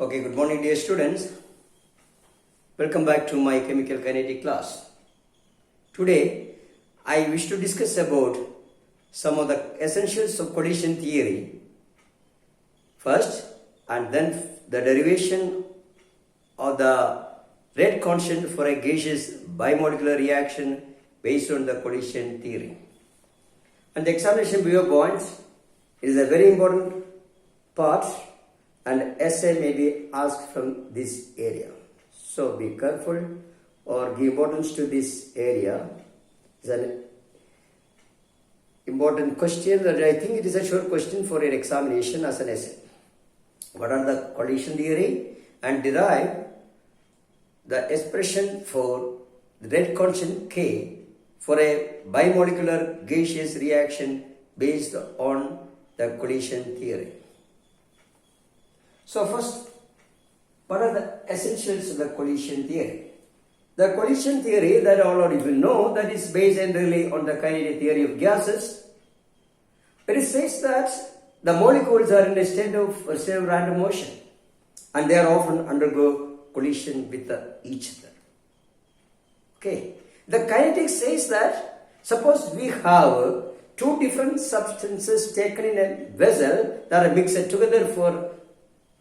Okay, good morning dear students. Welcome back to my chemical kinetic class. Today, I wish to discuss about some of the essentials of collision theory first, and then the derivation of the rate constant for a gaseous bimolecular reaction based on the collision theory. And the examination below points is a very important part, and essay may be asked from this area. So be careful or give importance to this area. It's an important question that I think it is a short question for an examination as an essay. What are the collision theory? And derive the expression for the rate constant K for a bimolecular gaseous reaction based on the collision theory. So first, what are the essentials of the collision theory? The collision theory that all of you know, that is based entirely on the kinetic theory of gases. But it says that the molecules are in a state of random motion, and they are often undergo collision with each other. Okay. The kinetics says that suppose we have two different substances taken in a vessel that are mixed together for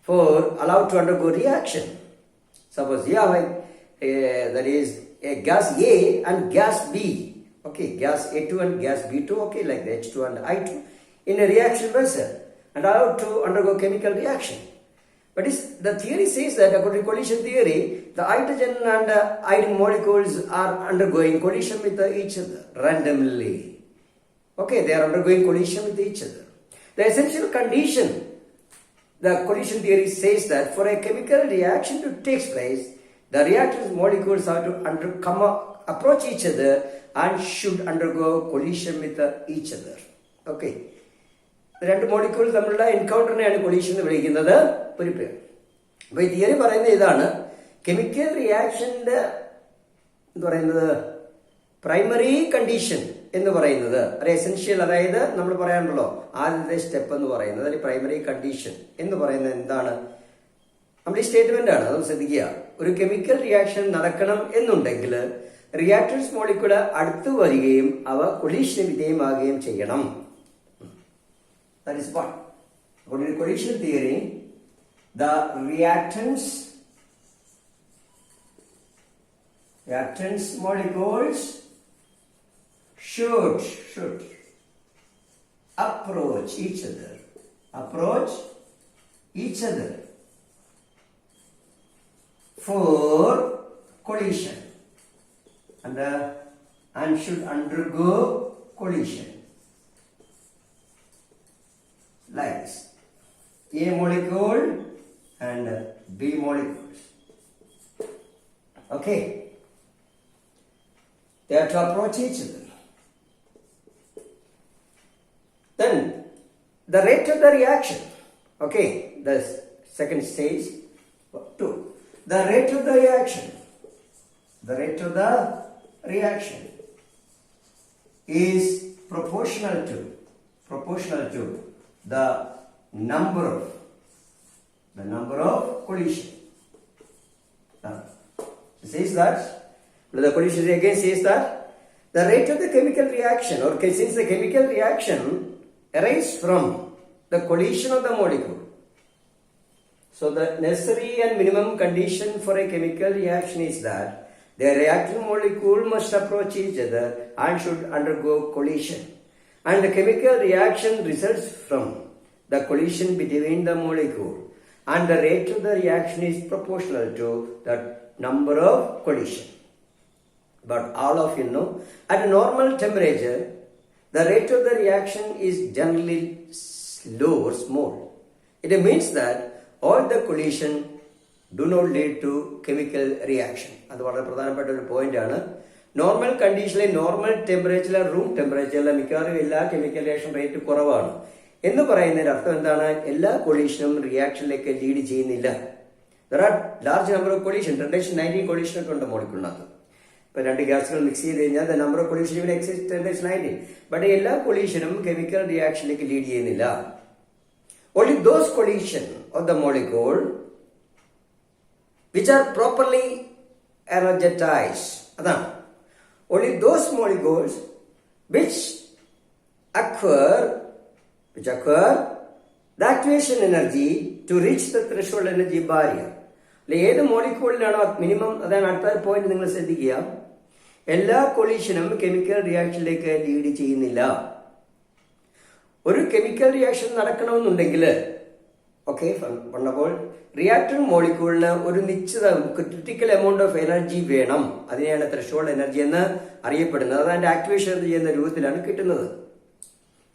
allowed to undergo reaction. Suppose you have that is a gas A and gas B. Okay, gas A2 and gas B2. Okay, like the H2 and I2 in a reaction vessel and allowed to undergo chemical reaction. But the theory says that according to collision theory, the hydrogen and iron molecules are undergoing collision with each other randomly. Okay, they are undergoing collision with each other. The essential condition, the collision theory says that for a chemical reaction to take place, the reactant molecules have to approach each other and should undergo collision with each other. Okay. The രണ്ട് molecule തമ്മിലുള്ള എൻകൗണ്ടറിനെയാണ് collision എന്ന് വിളിക്കുന്നത്. അപ്പൊ ഈ theory പറയുന്നത് ഇതാണ്, chemical റിയാക്ഷന്റെ എന്ന് പറയുന്നത് പ്രൈമറി കണ്ടീഷൻ എന്ന് പറയുന്നത് ഒരു എസെൻഷ്യൽ, അതായത് നമ്മൾ പറയാനുണ്ടല്ലോ ആദ്യത്തെ സ്റ്റെപ്പ് എന്ന് പറയുന്നത് അല്ലെങ്കിൽ പ്രൈമറി കണ്ടീഷൻ എന്ന് പറയുന്നത് എന്താണ്? നമ്മൾ ഈ സ്റ്റേറ്റ്മെന്റ് ആണ്, അത് ശ്രദ്ധിക്കുക. ഒരു കെമിക്കൽ റിയാക്ഷൻ നടക്കണം എന്നുണ്ടെങ്കിൽ റിയാക്ടൻസ് മോളിക്യൂള് അടുത്തു വരികയും അവ കൊളീഷന് വിധേയമാകുകയും ചെയ്യണം. That is what? According to collision theory, the reactants molecules should approach each other for collision and should undergo collision. Like this, A molecule and B molecules. Okay, they have to approach each other. Then the rate of the reaction. Okay, the second stage 2. The rate of the reaction is proportional to the number of collision. It says that the collision again says that the rate of the chemical reaction, or since the chemical reaction arises from the collision of the molecule, so the necessary and minimum condition for a chemical reaction is that the reactant molecule must approach each other and should undergo collision. And the chemical reaction results from the collision between the molecule, and the rate of the reaction is proportional to the number of collision. But all of you know, at a normal temperature, the rate of the reaction is generally slow or small. It means that all the collision do not lead to chemical reaction. That's what the point is. Normal കണ്ടീഷനിലെ normal ടെമ്പറേച്ചറിലെ room ടെമ്പറേച്ചറിലെ മിക്കവാറും എല്ലാ chemical reaction rate കുറവാണ് എന്ന് പറയുന്നതിന്റെ അർത്ഥം എന്താണ്? എല്ലാ കൊളീഷനും റിയാക്ഷനിലേക്ക് ലീഡ് ചെയ്യുന്നില്ല. There are large number of collision, 19 collision ഒക്കെ ഉണ്ട് മോളിക്യൂളിനകത്ത്. ഇപ്പൊ രണ്ട് ഗ്യാസുകൾ മിക്സ് ചെയ്ത് കഴിഞ്ഞാൽ ദ നമ്പർ ഓഫ് കൊളീഷൻ ഇവിടെ എക്സിസ്റ്റ് 19. ബട്ട് എല്ലാ കൊളീഷനും കെമിക്കൽ റിയാക്ഷനിലേക്ക് ലീഡ് ചെയ്യുന്നില്ല. Only those collision of the molecule which are properly energized. അതാണ്. Only those molecules which acquire the activation energy to reach the threshold energy barrier. ഏത് മോളിക്യൂളിലാണോ minimum, അതാണ് അടുത്ത point നിങ്ങൾ ശ്രദ്ധിക്കുക. എല്ലാ കൊളീഷനും കെമിക്കൽ റിയാക്ഷനിലേക്ക് ലീഡ് ചെയ്യുന്നില്ല. ഒരു കെമിക്കൽ റിയാക്ഷൻ നടക്കണമെന്നുണ്ടെങ്കിൽ പറഞ്ഞപ്പോൾ റിയാക്ടർ മോളിക്യൂളിന് ഒരു നിശ്ചിത ക്രിട്ടിക്കൽ എമൗണ്ട് ഓഫ് എനർജി വേണം. അതിനെയാണ് ത്രെഷോൾഡ് എനർജി എന്ന് അറിയപ്പെടുന്നത്. അത് അതിന്റെ ആക്ടിവേഷൻ ചെയ്യുന്ന രൂപത്തിലാണ് കിട്ടുന്നത്.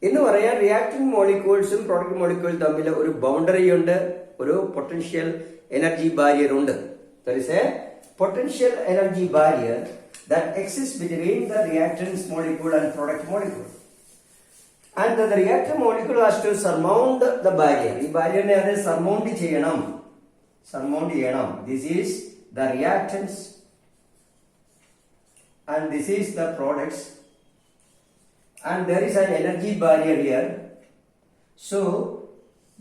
എന്ന് പറയാൻ റിയാക്ടർ മോളിക്യൂൾസും പ്രോഡക്റ്റ് മോളിക്യൂൾസും തമ്മിൽ ഒരു ബൗണ്ടറി ഉണ്ട്, ഒരു പൊട്ടൻഷ്യൽ എനർജി ബാരിയർ ഉണ്ട്. There is a potential energy barrier that exists between the reactants molecule and product molecule. And the reactor molecule has to surmount the barrier. ഈ ബാരിയറിനെ അത് സർമൗണ്ട് ചെയ്യണം. This is the reactants and this is the products, and there is an energy barrier here. So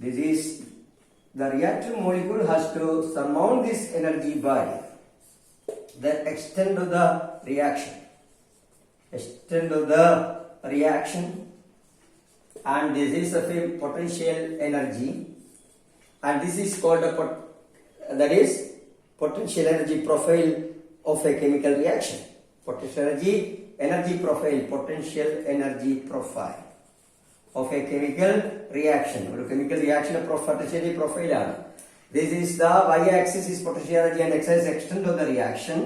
this is the reactor molecule has to surmount this energy barrier. The extent of the reaction, and this is a potential energy, and this is called that is potential energy profile of a chemical reaction. Potential energy profile of a chemical reaction. ഒരു chemical reaction potential profile ആണ്. This is the y-axis is potential energy and x-axis extent of the reaction.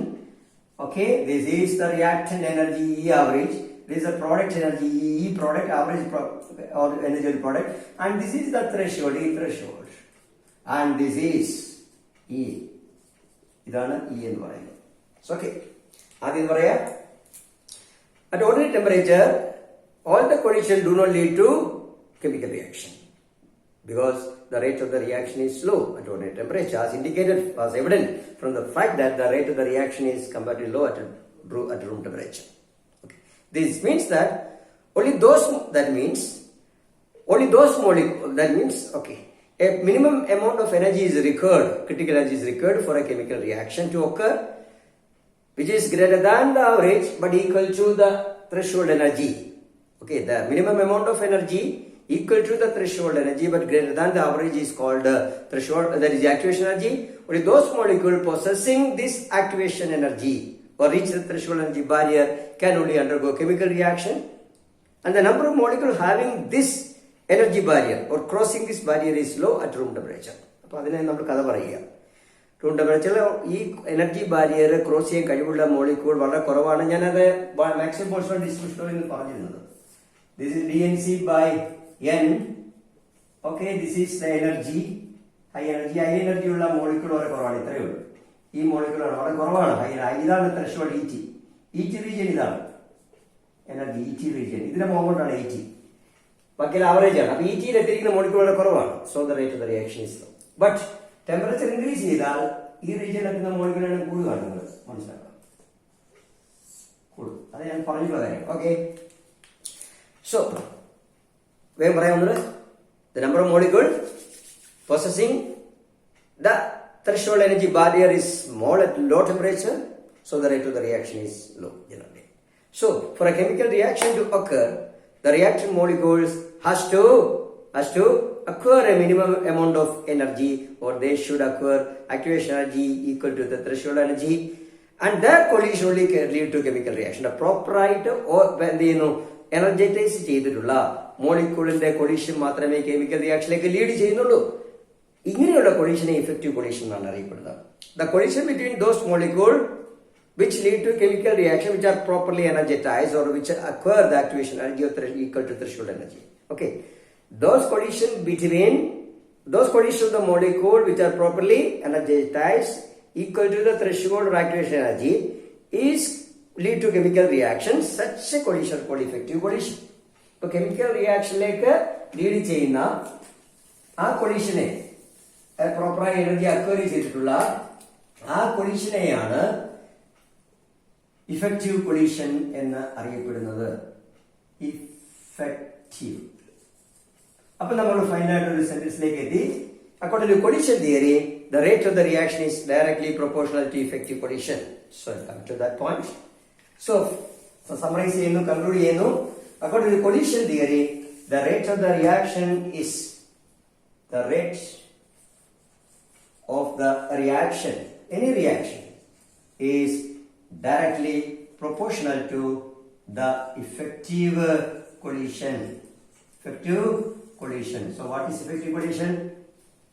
Okay, this is the reactant energy E average. This is the product energy E product average or energy of the product, and this is the threshold E threshold, and this is E. ഇതാണ് E എന്ന് പറയുന്നത്. Okay, ആദ്യം പറയാം. At ordinary temperature, all the collisions do not lead to chemical reaction because the rate of the reaction is slow at ordinary temperature, as indicated, as evident from the fact that the rate of the reaction is comparatively low at room temperature. Okay. This means that only those molecules, that means a minimum amount of energy is required, critical energy is required for a chemical reaction to occur, which is greater than the average but equal to the threshold energy. Okay, the minimum amount of energy equal to the threshold energy but greater than the average is called threshold, that is the activation energy. Only those molecules possessing this activation energy or reach the threshold energy barrier can only undergo chemical reaction, and the number of molecules having this energy barrier or crossing this barrier is low at room temperature. അപ്പോൾ അതിനെ നമ്മൾ കഥ പറയുക. Room ടെമ്പറേച്ചറിൽ ഈ energy barrier cross ചെയ്യാൻ കഴിവുള്ള molecule വളരെ കുറവാണ്. ഞാനത് മാക്സിമം പോൾസ്മാൻ ഡിസ്ട്രിബ്യൂഷനിൽ പറഞ്ഞിരുന്നത്. This is dNc by n. Okay, this is the energy. High energy ഉള്ള മോളിക്യൂൾ വളരെ കുറവാണ്. ഇത്രയേ ഉള്ളൂ. ഈ മോളിക്യൂൾ വളരെ കുറവാണ്. ഇതാണ് ത്രെഷോൾഡ് ET. ET റീജിയൻ ഇതാണ് എനർജി. ET റീജിയൻ ഇതിന്റെ മോമെന്റാണ് ET. ബാക്കിയുള്ള ആവറേജ് ആണ്. അപ്പൊ ET എത്തിയിരിക്കുന്ന മോളിക്യൂൾ വളരെ കുറവാണ്. So the rate of the reaction is low. But temperature increase ചെയ്താൽ ഈ റീജിയനിൽ എത്തുന്ന മോളിക്യൂളാണ് കൂടുതലാണ്. നിങ്ങൾ മനസ്സിലാക്കണം, കൂടും. അത് ഞാൻ പറഞ്ഞിട്ടുള്ള കാര്യം. ഓക്കെ, സോ വേഗം പറയാവുന്നത് the number of molecules possessing the threshold energy barrier is small at low temperature, so the rate of the reaction is low generally. So for a chemical reaction to occur, the reactant molecules has to acquire a minimum amount of energy, or they should acquire activation energy equal to the threshold energy, and that collision only can lead to chemical reaction. The proper rate or when they എനർജറ്റൈസ് ചെയ്തിട്ടുള്ള മോളിക്യൂളിന്റെ collision മാത്രമേ chemical റിയാക്ഷനിലേക്ക് lead ചെയ്യുന്നുള്ളൂ. ഇങ്ങനെയുള്ള കൊളീഷനെ effective collision എന്നാണ് അറിയപ്പെടുന്നത്. The collision between those molecule which lead to chemical reaction which are properly energized or which acquire the activation energy equal to threshold energy. Okay, those collisions of the molecule which are properly energized equal to the threshold or activation energy is lead to chemical reaction. Such a collision called effective collision. So chemical reaction like lead ചെയ്യുന്ന ആ കൊളീഷനെ പ്രോപ്പറായി energy acquire ചെയ്തിട്ടുള്ള ആ കൊളീഷനെയാണ് effective collision എന്ന് അറിയപ്പെടുന്നത്. Effective. അപ്പൊ നമ്മൾ ഫൈനലായിട്ട് ഒരു സെന്റൻസിലേക്ക് എത്തി. According to collision theory, the rate of the reaction is directly proportional to effective collision. So I'll come to that point. So summarize cheyunu, conclude cheyunu. According to collision theory, the rate of the reaction is the rate of the reaction, any reaction, is directly proportional to the effective collision. Effective collision. So what is effective collision?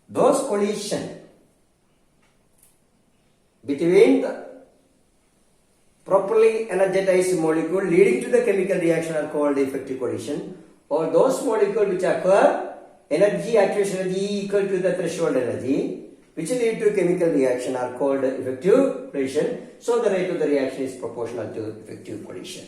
Those collision between the properly energized molecule leading to the chemical reaction are called the effective collision, or those molecules which occur energy, activation energy equal to the threshold energy, which lead to chemical reaction are called effective collision. So the rate of the reaction is proportional to effective collision.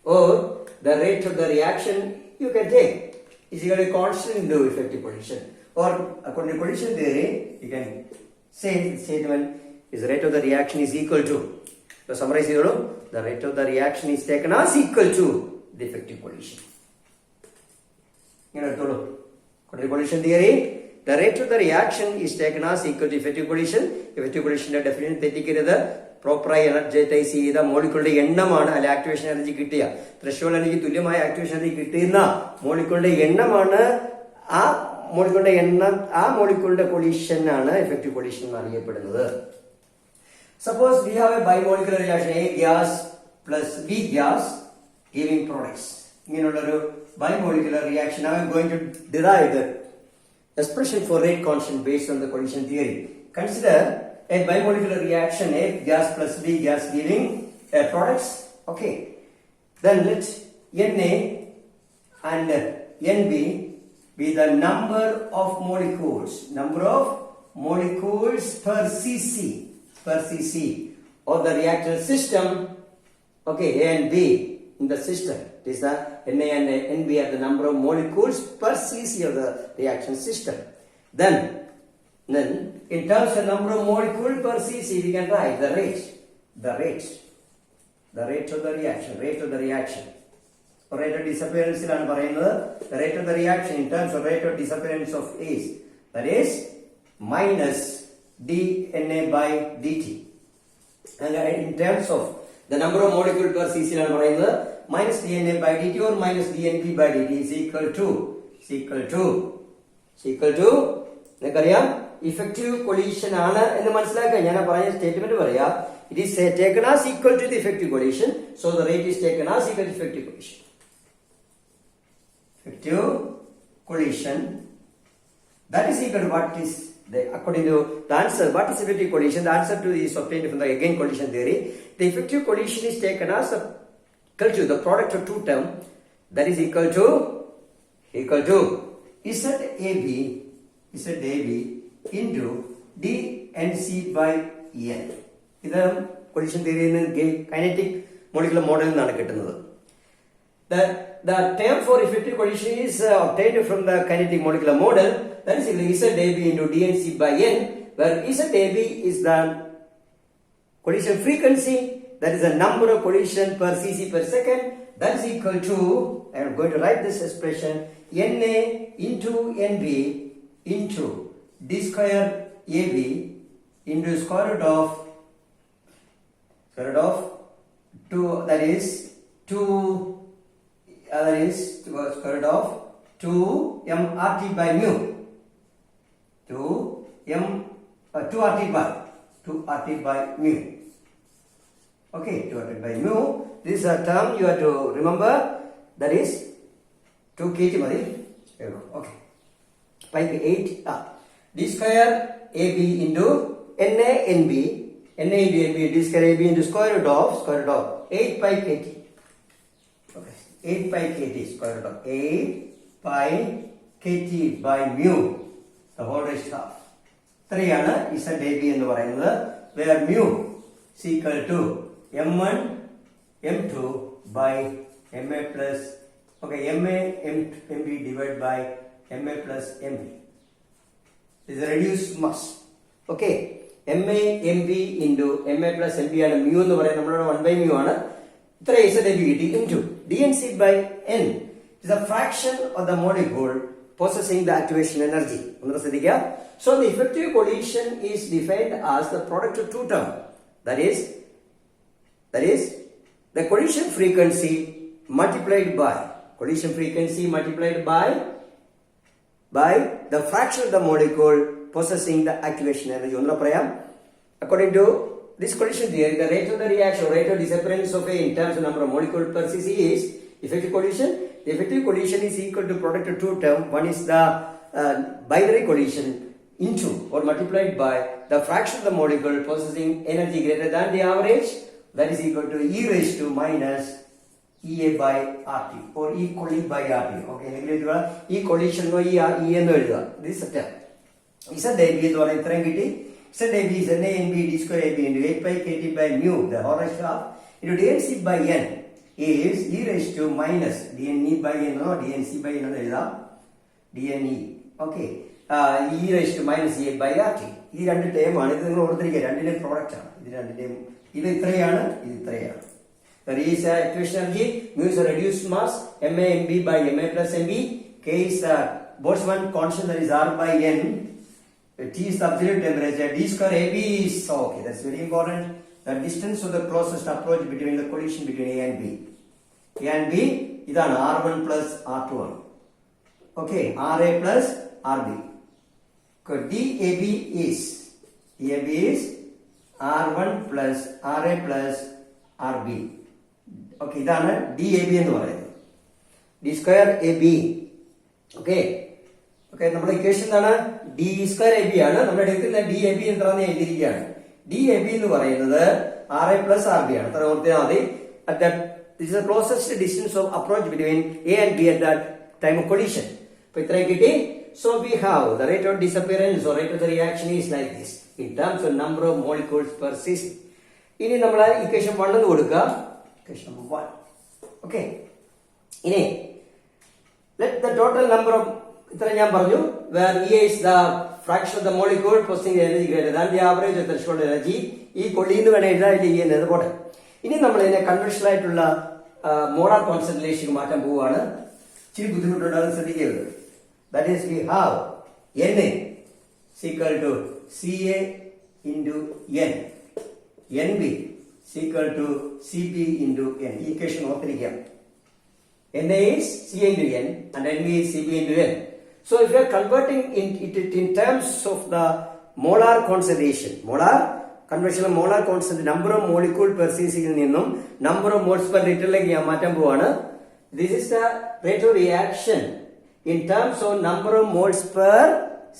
Or the rate of the reaction you can take is equal to constant into effective collision. Or according to collision theory, you can say the statement is the rate of the reaction is equal to. So summarize here, the rate of the reaction is taken as equal to the effective collision. You know, according to collision theory, the rate of the reaction is taken as equal to effective collision. Effective collision definition തെറ്റിക്കരുത്. പ്രോപ്പറായി എനർജൈസ് ചെയ്ത മോളിക്കളുടെ എണ്ണമാണ്, അല്ലെ activation energy കിട്ടിയ threshold energy തുല്യമായ activation energy കിട്ടുന്ന മോളിക്കളുടെ എണ്ണമാണ് ആ മോളിക്കളുടെ കൊളീഷൻ ആണ് എഫക്റ്റീവ് കൊളീഷൻ എന്ന് അറിയപ്പെടുന്നത്. Suppose we have a bimolecular reaction A gas plus B gas giving products. ഇങ്ങനെയുള്ളൊരു bimolecular reaction. Now I am going to derive the expression for rate constant based on the collision theory. Consider a bimolecular reaction A gas plus B gas giving products. Okay. Then let Na and Nb be the number of molecules per cc of the reactor system. Okay, A and B in the system. This is the Na and Nb are the number of molecules per cc of the reaction system. Then in terms of number of molecules per cc, we can write the rate of the reaction. Rate of disappearance is the rate of the reaction in terms of rate of disappearance of A, that is minus dNA by dt, and in terms of the number of molecules per cc minus dNA by dt or minus dNB by dt is equal to നിങ്ങൾക്കറിയാം effective collision ആണ് എന്ന് മനസ്സിലാക്കാൻ ഞാൻ പറഞ്ഞ statement പറയാ. It is taken as equal to the effective collision, so the rate is taken as equal to effective collision. Effective collision, that is equal to what is according to the answer. What is effective collision? The answer to is obtained from the again collision theory. The effective collision is taken as equal to the product of two term, that is equal to ZAB into dNc by n. ഇത് collision theory kinetic molecular model എന്നാണ് കിട്ടുന്നത്. The term for effective collision is obtained from the kinetic molecular model, that is ZAB into dNc by n, where ZAB is the collision frequency, that is the number of collision per cc per second, that is equal to, I am going to write this expression, Na into Nb into d square AB into square root of 2, that is square root of 2 mRT by mu, 2RT by mu. Okay, 2RT by mu. This is a term you have to remember, that is 2 kT. Okay. By 8 d square AB into Na Nb d square AB into square root of 8 pi kT. Okay, 8 pi kT, square root of 8 pi kT by mu, the whole raised to half. 3 ആണ് ZAB എന്ന് പറയുന്നത്, where mu is equal to m1 m2 by ma plus ma mb divided by ma plus mb. This is a reduced mass. Okay, ma mb into ma plus mb ആണ് mu എന്ന് പറയുന്നത്, നമ്മളോട് 1 by mu ആണ്. ഇത്ര ZAB കിട്ടി into dNc by n is a fraction of the molecule possessing the activation energy. So the effective collision is defined as the product of two terms. That is the collision frequency multiplied by the fraction of the molecule possessing the activation energy. According to this collision theory, the rate of the reaction, rate of disappearance of A in terms of number of molecules per cc is effective collision. The effective collision is equal to product of two terms. One is the binary collision into or multiplied by the fraction of the molecule possessing energy greater than the average. That is equal to e raised to minus EA by RT or equally by RT. Okay, e collision no e എന്ന് എഴുതുക. This is a term. ZAB എന്ന് പറയുന്ന ഇത്രയും കിട്ടി. ZAB is NA and B D square AB into 8 pi KT by mu, the whole raised to half, into DNC by N is e raised to minus DNE by N, no, DNC by N എഴുതാം. DNE. Okay. E raised to minus A by RT. ഈ രണ്ട് term ആണ്. ഇത് നിങ്ങൾ ഓർത്തിരിക്കുക. രണ്ടിന്റെയും product ആണ്. ഇത് രണ്ടിന്റെയും ഇത് ഇത്രയാണ്, ഇത് ഇത്രയാണ്. There is activation energy, mu is a reduced mass, MA MB by MA plus MB, K is Boltzmann constant, that is R by N, T is the absolute temperature, D square AB is, okay, that's very important, the distance of the closest approach between the collision between A and B. A and B, is an R1 plus R21. Okay, RA plus RB. DAB is R1 plus RA plus RB. Okay, ഇതാണ് DAB എന്ന് പറയുന്നത്. D square AB. Okay. Okay, നമ്മുടെ equation എന്താണ്? D square AB ആണ്. നമ്മൾ എടുക്കുന്ന DAB എന്താണെന്ന് എഴുതിയിരിക്കുകയാണ്. DAB എന്ന് പറയുന്നത് RA plus RB ആണ്. അത്ര ഓർത്താൽ മതി. At that, this is the closest distance of approach between A and B at that time of collision. അപ്പോൾ ഇത്രയും കിട്ടി. So we have the rate of disappearance or rate of the reaction is like this in terms of number of molecules per cc. ഇനി നമ്മൾ equation 1 എന്ന് കൊടുക്കുക. Equation number 1. Okay. ഇനി let the total number of ഇത്ര ഞാൻ പറഞ്ഞു where E is the fraction of the molecule possessing energy greater than the average of threshold energy. ഈ കൊള്ളിന്ന് വേണം എഴുതാൻ E എന്നത് പോട്ടെ. ഇനി നമ്മൾ ഇതിനെ കൺവെൻഷണൽ ആയിട്ടുള്ള മോളാർ കോൺസെൻട്രേഷൻ മാറ്റാൻ പോവുകയാണ്. ഇച്ചിരി ബുദ്ധിമുട്ടുണ്ടാകുന്ന ശ്രദ്ധിക്കരുത്. That is we have Na is equal to Ca into N. Nb is equal to Cp into N. Equation ഓർത്തിരിക്കാം. Na is Ca into N and Nb is Cp into N. So if you are converting it in terms of the molar concentration, conventional molar concentration, number of molecule per cc യിൽ നിന്നും number of moles per literലേക്ക് ഞാൻ മാറ്റാൻ പോവാണ്. This is the rate of reaction in terms of number of moles per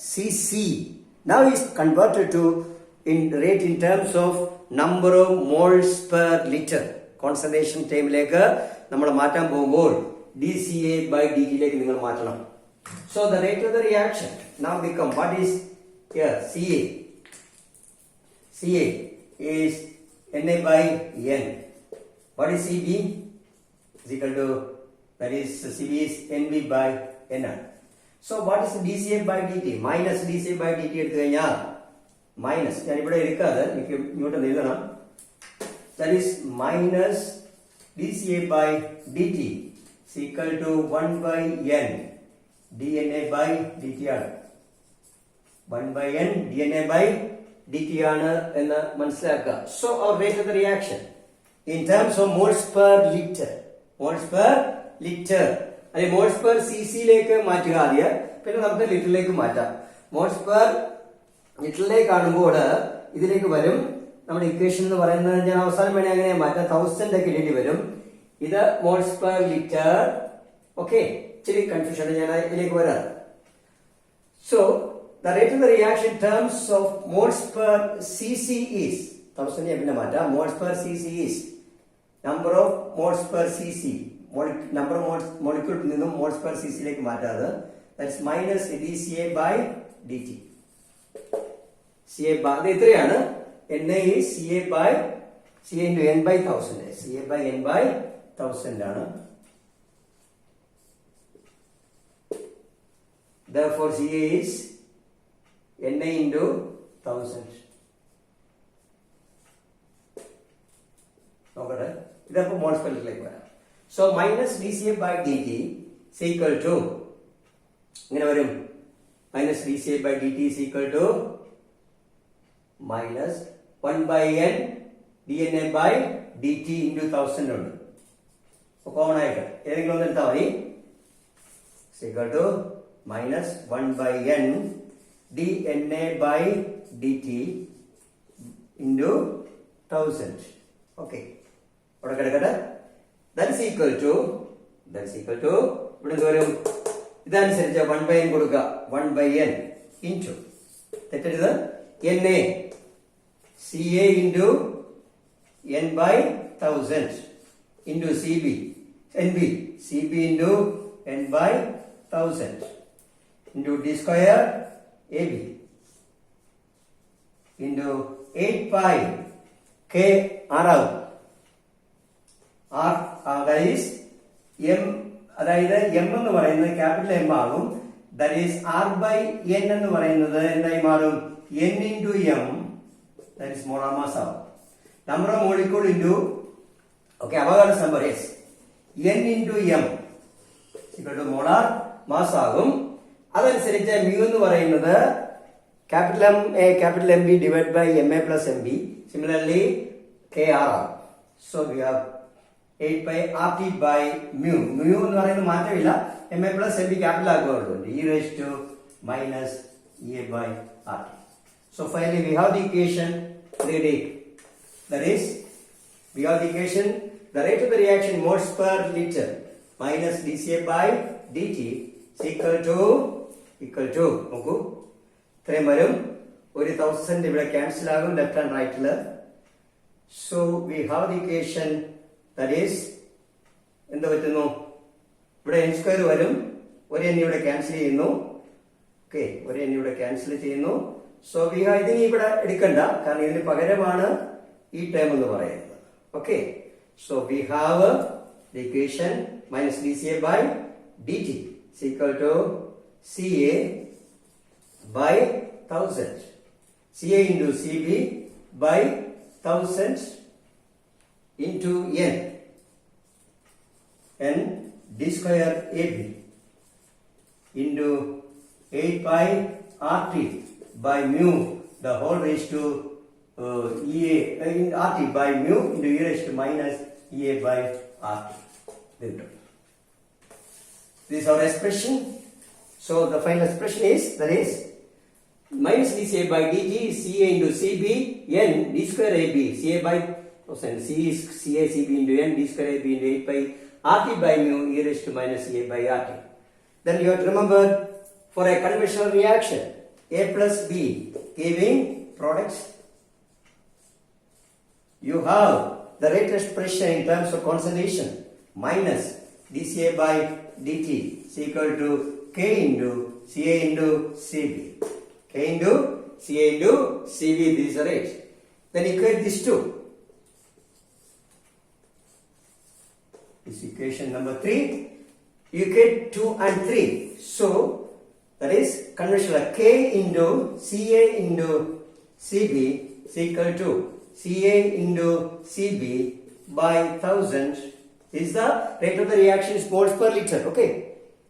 cc. Now is converted to rate in terms of number of moles per liter. Concentration ടൈമിലേക്ക് നമ്മൾ മാറ്റാൻ പോകുമ്പോൾ dCA by dt ലേക്ക് നിങ്ങൾ മാറ്റണം. So the rate of the reaction now become what is here Ca. Ca is Na by N. What is Cb? Is equal to, that is Cb is Nb by N. So what is dCA by dt? Minus dCA by dt എടുത്തു കഴിഞ്ഞാൽ minus, ഞാൻ ഇവിടെ എടുക്കാതെ എനിക്ക് ഇങ്ങോട്ട് എഴുതണം. That is minus dCA by dt is equal to 1 by N dNA by dt ആണ്. 1 by N dNA by dt ആണ് എന്ന് മനസ്സിലാക്കുക. So our rate of the reaction in terms of moles per liter. അല്ലെ moles per സിസിയിലേക്ക് മാറ്റുക ആദ്യം, പിന്നെ നമുക്ക് ലിറ്ററിലേക്ക് മാറ്റാം. മോൾസ് പെർ ലിറ്ററിലേക്ക് കാണുമ്പോൾ ഇതിലേക്ക് വരും. നമ്മുടെ ഇക്വേഷൻ എന്ന് പറയുന്നത് ഞാൻ അവസാനം വേണേ അങ്ങനെ മാറ്റാം. 1000 ഒക്കെ ഇടേണ്ടി വരും. ഇത് മോൾസ് പെർ ലിറ്റർ. ഓക്കെ, ഇച്ചിരി കൺഫ്യൂഷൻ ഞാൻ ഇതിലേക്ക് വരാം. So the rate of the reaction terms of moles per CC is 1000 ഞാൻ പിന്നെ മാറ്റാം. Moles per CC is number of moles per CC. Number of molecule നിന്നും മോൾസ് പെർ സിസിയിലേക്ക് മാറ്റാതെ that's minus dCA by dt. CA by അത് എത്രയാണ്? Na is Ca into N by 1000. Ca by N by 1000 ആണ്. Therefore Ca is Na into 1000. നോക്കട്ടെ, ഇതപ്പോൾ moles per ലിറ്ററിലേക്ക് വരാം. So minus dCA by dt is equal to ഇങ്ങനെ വരും minus D C A by D T is equal to minus 1 by n dna by dt into 1000 ഉണ്ട്. Common ആയിട്ട് ഏതെങ്കിലും ഒന്ന് എടുത്താൽ മതി. Equal to minus 1 by n dna by dt into 1000. Okay, അവിടെ കിടക്കട്ടെ. ദാറ്റ്സ് ഈക്വൽ ടു ഇവിടെ എന്ത് വരും? ഇതനുസരിച്ച് 1 by n കൊടുക്കുക. 1 by n ഇൻറ്റു തെറ്റരുത് na CA into n by 1000 into NB into n by 1000 into d square AB into 8 pi k R out. R that is m അതായത് m എന്ന് പറയുന്നത് capital M ആകും. that is R by n എന്ന് പറയുന്നത് എന്തായി മാറും? n into m, that is molar mass ആവും. number of molecule into Avogadro's number is n into m equal to molar mass ആകും. അതനുസരിച്ച് mu എന്ന് പറയുന്നത് capital M A capital M B divided by M A plus M B. Similarly K R ആകും. So we have 8 by RT by mu. Mu എന്ന് പറയുന്നത് മാറ്റമില്ല. M A plus M B capital ആകുകയുള്ളൂ. e raised to minus E A by RT. So finally we have the equation ready. That is, we have the equation, the rate of the reaction moles per liter minus dCA by dt is equal to നോക്കൂ ഇത്രയും വരും. 1000 ഇവിടെ cancel ആകും left and റൈറ്റില്. So we have the equation that is എന്ത് പറ്റുന്നു? ഇവിടെ n square വരും. ഒരു n ഇവിടെ ക്യാൻസൽ ചെയ്യുന്നു. ഓക്കെ, ഒരു n ഇവിടെ ക്യാൻസൽ ചെയ്യുന്നു. സോ വി ഹാവ് ഇതിന് ഇവിടെ എടുക്കണ്ട, കാരണം ഇതിന് പകരമാണ് ഈ ടേം എന്ന് പറയുന്നത്. Okay, so we have the equation minus D C A by D T is equal to CA by 1000. CA into CB by 1000 into n d square AB into 8 pi RT by mu the whole raised to EA in RT by mu into e raised to minus EA by RT. This is our expression. So the final expression is, that is, minus dCA by dt is CA into CB n d square AB. CA by 1000. C is CA CB into n d square AB into 8 pi RT by mu e raised to minus EA by RT. Then you have to remember, for a conventional reaction, A plus B giving products, you have the rate expression in terms of concentration minus dCA by dt is equal to K into CA into CB. K into CA into CB, this is the rate. Then equate these two. This equation number 3. You get 2 and 3. So that is conventional K into CA into CB is equal to CA into CB by 1000 is the rate of the reaction is moles per liter. Okay,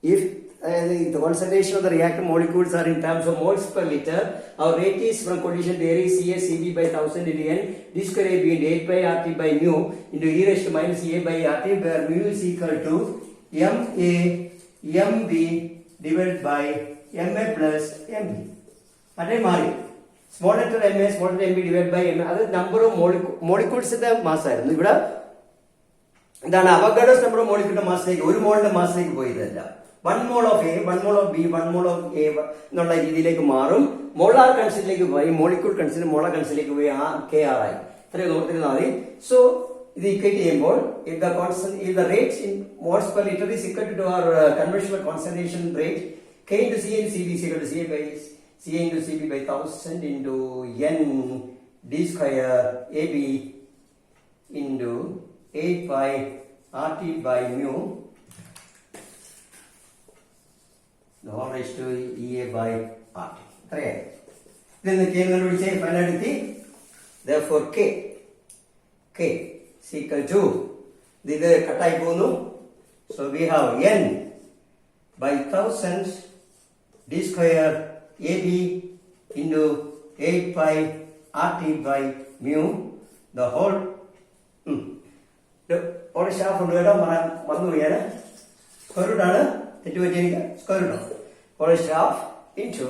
if the concentration of the reactant molecules are in terms of moles per liter, our rate is from condition theory CA CB by 1000 into n d square AB into 8 by RT by mu into e raised to minus EA by RT, where mu is equal to MA MB divided by MA plus MB. അതേ മാറി small letter MA small letter MB divided by MA, അത് number of മോളിക്യൂൾസിന്റെ mass ആയിരുന്നു. ഇവിടെ എന്താണ് Avogadro's number of മോളിക്യൂളിന്റെ മാസിലേക്ക്, ഒരു മോളിന്റെ മാസിലേക്ക് പോയതല്ല. 1 mole of A, 1 mole of B, 1 mole of A എന്നുള്ള രീതിയിലേക്ക് മാറും. മോളാർ കൺസിലേക്ക് പോയി, മോളിക്യൂൾ കൺസിൽ മോളാർ കൺസിലേക്ക് പോയി KR ആയി. ഇത്രയും നോക്കിയിരുന്നാൽ മതി. സോ ഇത് ഇക്വേറ്റ് ചെയ്യുമ്പോൾ if the rate in moles per liter is equal to our conventional concentration rate, K into C and CB is equal to CA into CB by 1000 into n d square AB into 8 pi RT by mu the whole raised to EA by RT. Then the K will say finality. Therefore K is equal to this katai bonu. So we have n by 1000 d square ab into 8 pi rt by mu the whole ഒരു staff ഉണ്ട് കേട്ടോ മറന്നു പോയാൽ square root ആണ് തെറ്റുപറ്റിയെനിക്ക് square root ഒരു staff into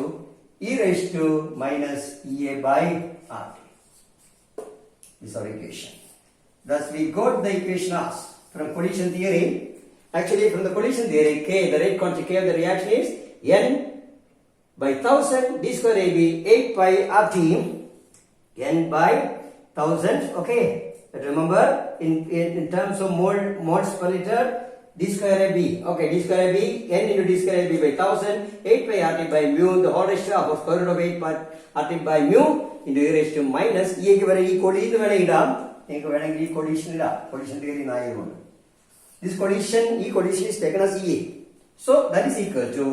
e raised to minus ea by rt. This is our equation. Thus we got the equation as from collision theory. Actually from the collision theory, K, the rate quantity K of the reaction is n by 1000 d square ab 8 pi rt, n by 1000. Okay, but remember in terms of moles per liter, d square ab. Okay, d square ab n into d square ab by 1000 8 pi rt by mu the whole raised to of square root of 8 pi rt by mu into e raised to minus e ക്ക് വരെ ഈ കൊടി എന്ന് വേണേ ഇടാം. നിങ്ങൾക്ക് വേണമെങ്കിൽ ഈ കൊളീഷൻ ഇടാം. കൊളീഷൻ തിയറി ആയതുകൊണ്ട് this collision is taken as EA. So that is equal to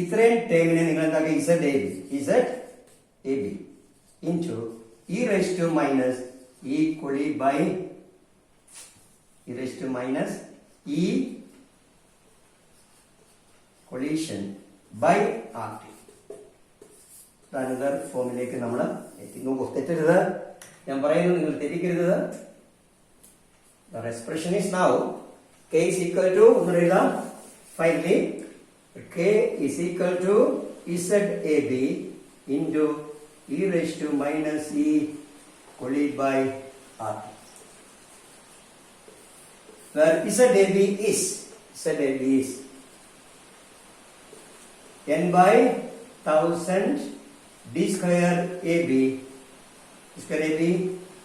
ഇത്രയും ടേമിനെ നിങ്ങൾ എന്താക്കുക ZAB into e raised to minus e കൊടി by e raised to minus e collision by RT. Another ഫോമിലേക്ക് നമ്മൾ എത്തി. നോക്കൂ, തെറ്റരുത്, ഞാൻ പറയുന്നത് നിങ്ങൾ തെറ്റിക്കരുത്. The expression is now K is equal to finally K is equal to ZAB into e raised to minus e colli by RT, where ZAB is n by 1000 d square ab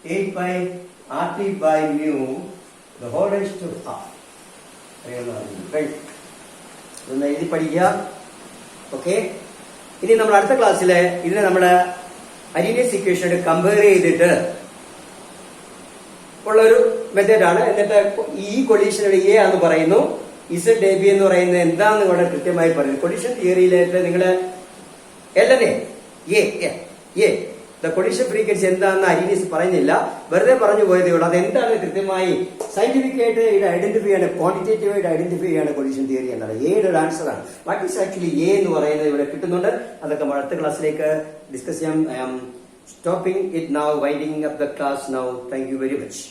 8 by rt by mu the whole raised to r. ഇതൊന്ന് എഴുതി പഠിക്കുക. Okay, ഇനി നമ്മൾ അടുത്ത ക്ലാസ്സിൽ ഇതിനെ നമ്മുടെ Arrhenius ഇക്വേഷനോട് compare ചെയ്തിട്ട് ഉള്ളൊരു മെത്തേഡാണ്. എന്നിട്ട് ഈ കൊളീഷനോട് എ എന്ന് പറയുന്നു, ZAB എന്ന് പറയുന്നത് എന്താണെന്ന് ഇവിടെ കൃത്യമായി പറയുന്നു. കൊളീഷൻ തിയറിയിലായിട്ട് നിങ്ങൾ എല്ലനെ ദ കൊളീഷൻ ഫ്രീക്വൻസി എന്താണെന്ന് അരീനിയസ് പറയുന്നില്ല, വെറുതെ പറഞ്ഞു പോയതേ ഉള്ളൂ. അതെന്താണ് കൃത്യമായി സയന്റിഫിക് ആയിട്ട് ഇത് ഐഡന്റിഫൈ ചെയ്യാണ്, ക്വാണ്ടിറ്റേറ്റീവ് ആയിട്ട് ഐഡന്റിഫൈ ചെയ്യാണ് കൊളീഷൻ തിയറി എന്നാണ്. എയുടെ ഒരു ആൻസർ ആണ്. വാട്ട് ഈസ് ആക്ച്വലി എ എന്ന് പറയുന്നത് ഇവിടെ കിട്ടുന്നുണ്ട്. അതൊക്കെ അടുത്ത ക്ലാസ്സിലേക്ക് ഡിസ്കസ് ചെയ്യാം. I am stopping it now, winding up the class now. Thank you very much.